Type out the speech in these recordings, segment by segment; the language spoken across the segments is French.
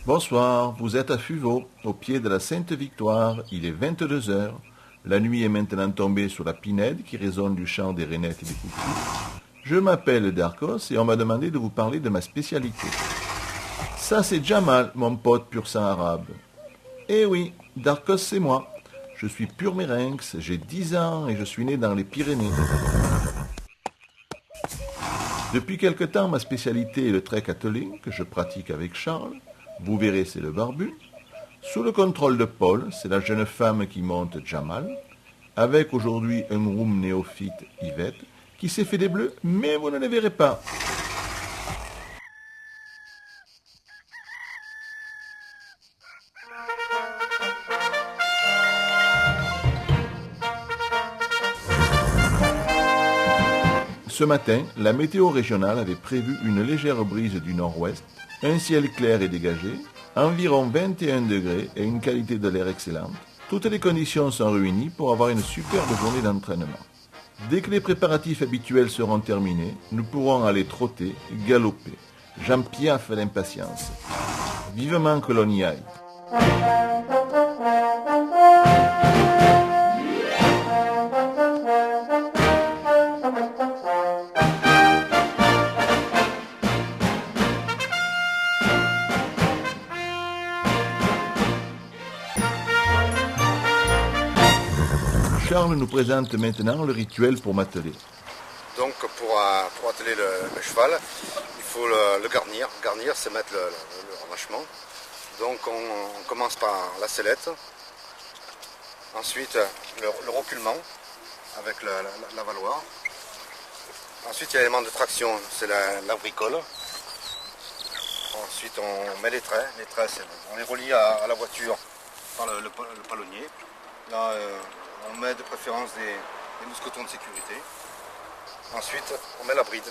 Bonsoir, vous êtes à Fuveau, au pied de la Sainte-Victoire, il est 22 heures. La nuit est maintenant tombée sur la pinède qui résonne du chant des rainettes et des coucous. Je m'appelle Darkos et on m'a demandé de vous parler de ma spécialité. Ça c'est Jamal, mon pote pur sang arabe. Eh oui, Darkos c'est moi. Je suis pur mérinx, j'ai 10 ans et je suis né dans les Pyrénées. Depuis quelque temps, ma spécialité est le trek attelé que je pratique avec Charles. Vous verrez, c'est le barbu. Sous le contrôle de Paul, c'est la jeune femme qui monte Jamal. Avec aujourd'hui un groom néophyte, Yvette, qui s'est fait des bleus, mais vous ne les verrez pas. Ce matin, la météo régionale avait prévu une légère brise du nord-ouest, un ciel clair et dégagé, environ 21 degrés et une qualité de l'air excellente. Toutes les conditions sont réunies pour avoir une superbe journée d'entraînement. Dès que les préparatifs habituels seront terminés, nous pourrons aller trotter, galoper. J'en piaffe l'impatience. Vivement que l'on y aille. Charles nous présente maintenant le rituel pour m'atteler. Donc pour atteler le cheval, il faut le garnir. Garnir, c'est mettre le relâchement. Donc on commence par la sellette, ensuite le reculement avec la valoir. Ensuite il y a l'élément de traction, c'est la bricole. Ensuite on met les traits. Les traits, on les relie à la voiture par le palonnier. Là, on met de préférence des mousquetons de sécurité. Ensuite, on met la bride.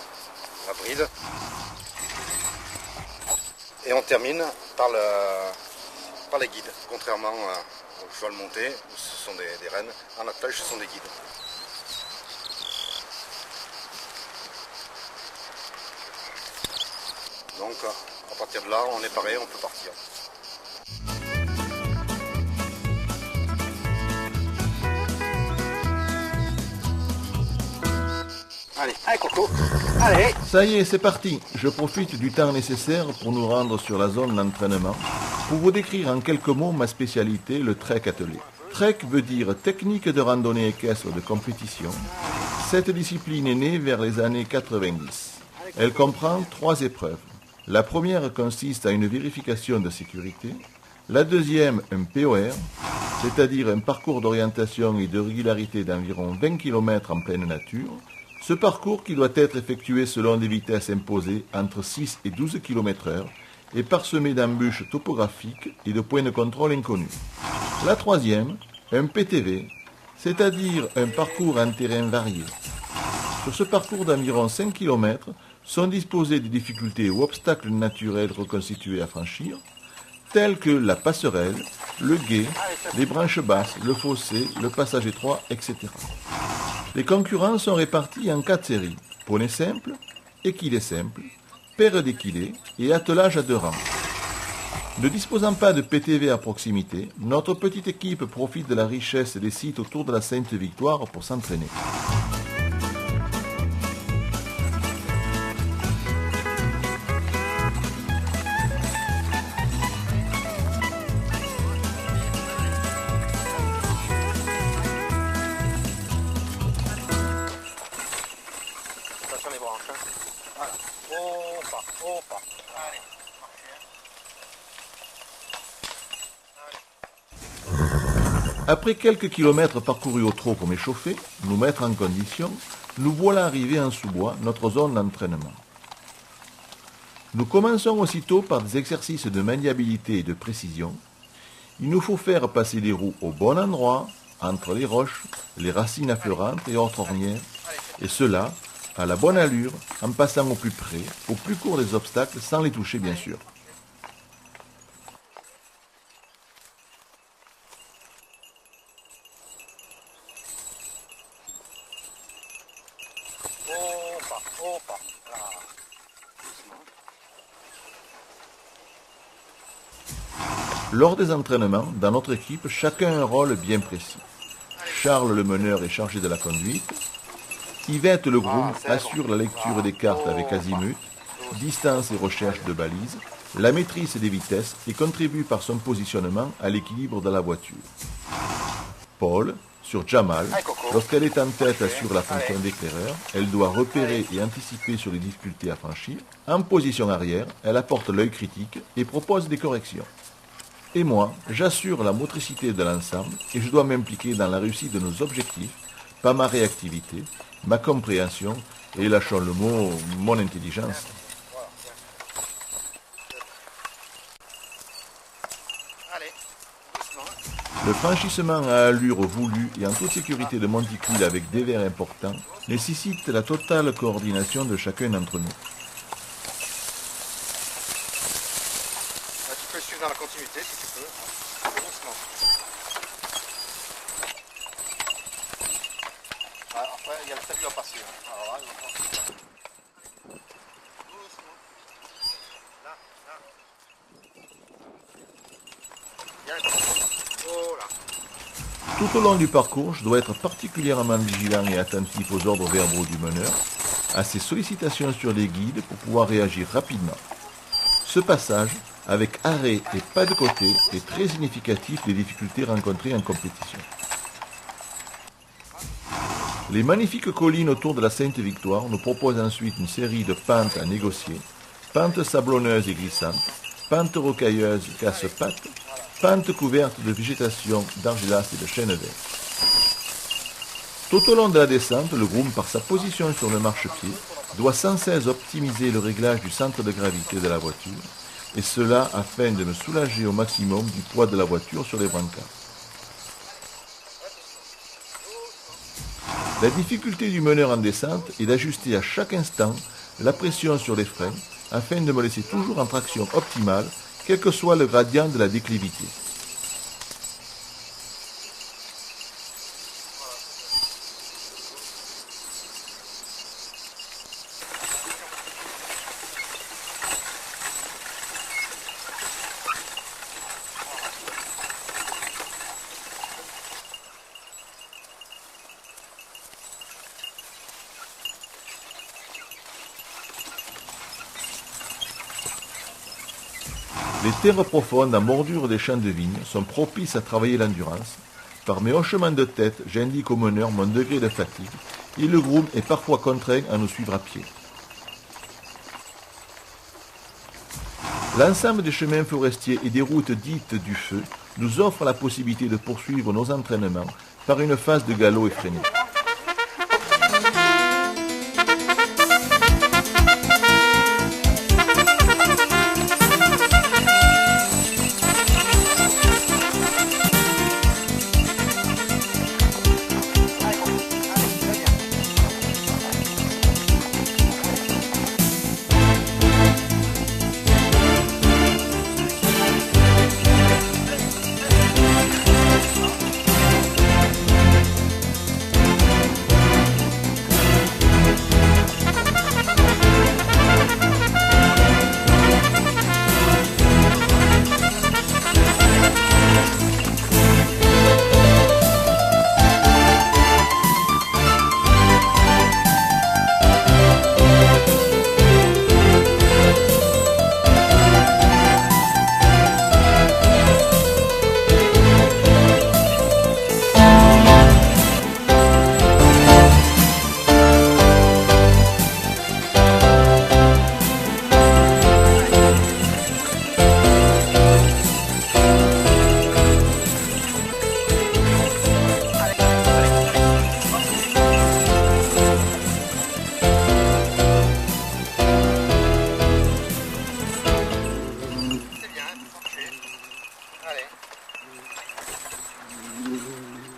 Et on termine par les guides. Contrairement au cheval monté, où ce sont des rênes, en attelage, ce sont des guides. Donc, à partir de là, on est paré, on peut partir. Allez, Coco, allez. Ça y est, c'est parti. Je profite du temps nécessaire pour nous rendre sur la zone d'entraînement pour vous décrire en quelques mots ma spécialité, le trek attelé. Trek veut dire technique de randonnée équestre de compétition. Cette discipline est née vers les années 90. Elle comprend 3 épreuves. La première consiste à une vérification de sécurité. La deuxième, un POR, c'est-à-dire un parcours d'orientation et de régularité d'environ 20 km en pleine nature. Ce parcours, qui doit être effectué selon des vitesses imposées entre 6 et 12 km/h, est parsemé d'embûches topographiques et de points de contrôle inconnus. La troisième, un PTV, c'est-à-dire un parcours en terrain varié. Sur ce parcours d'environ 5 km sont disposées des difficultés ou obstacles naturels reconstitués à franchir, tels que la passerelle, le gué, les branches basses, le fossé, le passage étroit, etc. Les concurrents sont répartis en 4 séries: poney simple, équilé simple, paire d'équilés et attelage à 2 rangs. Ne disposant pas de PTV à proximité, notre petite équipe profite de la richesse des sites autour de la Sainte-Victoire pour s'entraîner. Après quelques kilomètres parcourus au trot pour m'échauffer, nous mettre en condition, nous voilà arrivés en sous-bois, notre zone d'entraînement. Nous commençons aussitôt par des exercices de maniabilité et de précision. Il nous faut faire passer les roues au bon endroit, entre les roches, les racines affleurantes et autres ornières, et cela à la bonne allure, en passant au plus près, au plus court des obstacles, sans les toucher bien sûr. Lors des entraînements, dans notre équipe, chacun a un rôle bien précis. Charles, le meneur, est chargé de la conduite. Yvette, le groom, assure la lecture des cartes avec azimut, distance et recherche de balises, la maîtrise des vitesses et contribue par son positionnement à l'équilibre de la voiture. Paul, sur Jamal, lorsqu'elle est en tête, assure la fonction d'éclaireur. Elle doit repérer et anticiper sur les difficultés à franchir. En position arrière, elle apporte l'œil critique et propose des corrections. Et moi, j'assure la motricité de l'ensemble et je dois m'impliquer dans la réussite de nos objectifs, par ma réactivité, ma compréhension et, lâchons le mot, mon intelligence. Le franchissement à allure voulue et en toute sécurité de monticule avec des verres importants nécessite la totale coordination de chacun d'entre nous. Tu peux suivre dans la continuité si tu peux. Doucement. Après, il y a le salut à passer. Alors là, doucement. Là. Oh là. Tout au long du parcours, je dois être particulièrement vigilant et attentif aux ordres verbaux du meneur, à ses sollicitations sur les guides pour pouvoir réagir rapidement. Ce passage, avec arrêt et pas de côté, est très significatif des difficultés rencontrées en compétition. Les magnifiques collines autour de la Sainte-Victoire nous proposent ensuite une série de pentes à négocier, pentes sablonneuses et glissantes, pentes rocailleuses casse-pattes, pentes couvertes de végétation d'argilas et de chênes verts. Tout au long de la descente, le groom, par sa position sur le marchepied, doit sans cesse optimiser le réglage du centre de gravité de la voiture, et cela afin de me soulager au maximum du poids de la voiture sur les brancards. La difficulté du meneur en descente est d'ajuster à chaque instant la pression sur les freins afin de me laisser toujours en traction optimale, quel que soit le gradient de la déclivité. Les terres profondes en bordure des champs de vigne sont propices à travailler l'endurance. Par mes hochements de tête, j'indique au meneur mon degré de fatigue et le groom est parfois contraint à nous suivre à pied. L'ensemble des chemins forestiers et des routes dites du feu nous offre la possibilité de poursuivre nos entraînements par une phase de galop effréné.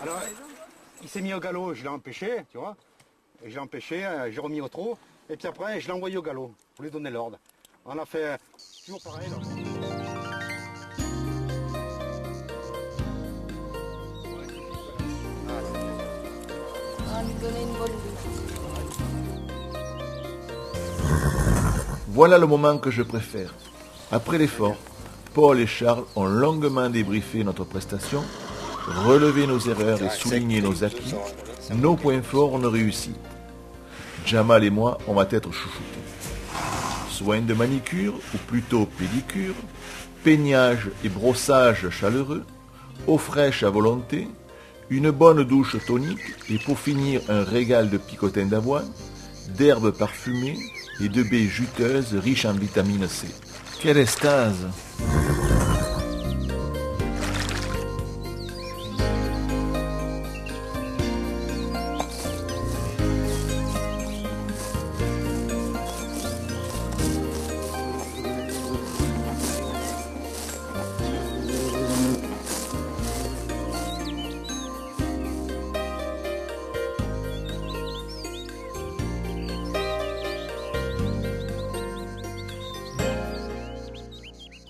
Alors, il s'est mis au galop, je l'ai empêché, tu vois. Et je l'ai empêché, j'ai remis au trot. Et puis après, je l'ai envoyé au galop pour lui donner l'ordre. On a fait toujours pareil. Là. Voilà le moment que je préfère. Après l'effort, Paul et Charles ont longuement débriefé notre prestation, relevé nos erreurs et souligné nos acquis, nos points forts, nos réussites. Jamal et moi, on va être chouchoutés. Soins de manicure, ou plutôt pédicure, peignage et brossage chaleureux, eau fraîche à volonté, une bonne douche tonique et pour finir un régal de picotins d'avoine, d'herbes parfumées et de baies juteuses riches en vitamine C. Quelle extase!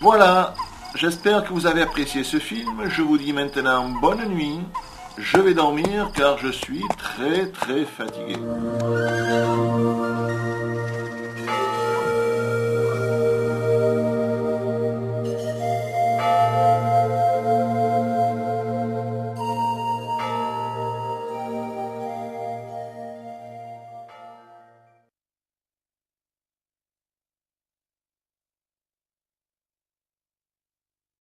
Voilà, j'espère que vous avez apprécié ce film. Je vous dis maintenant bonne nuit. Je vais dormir car je suis très fatigué.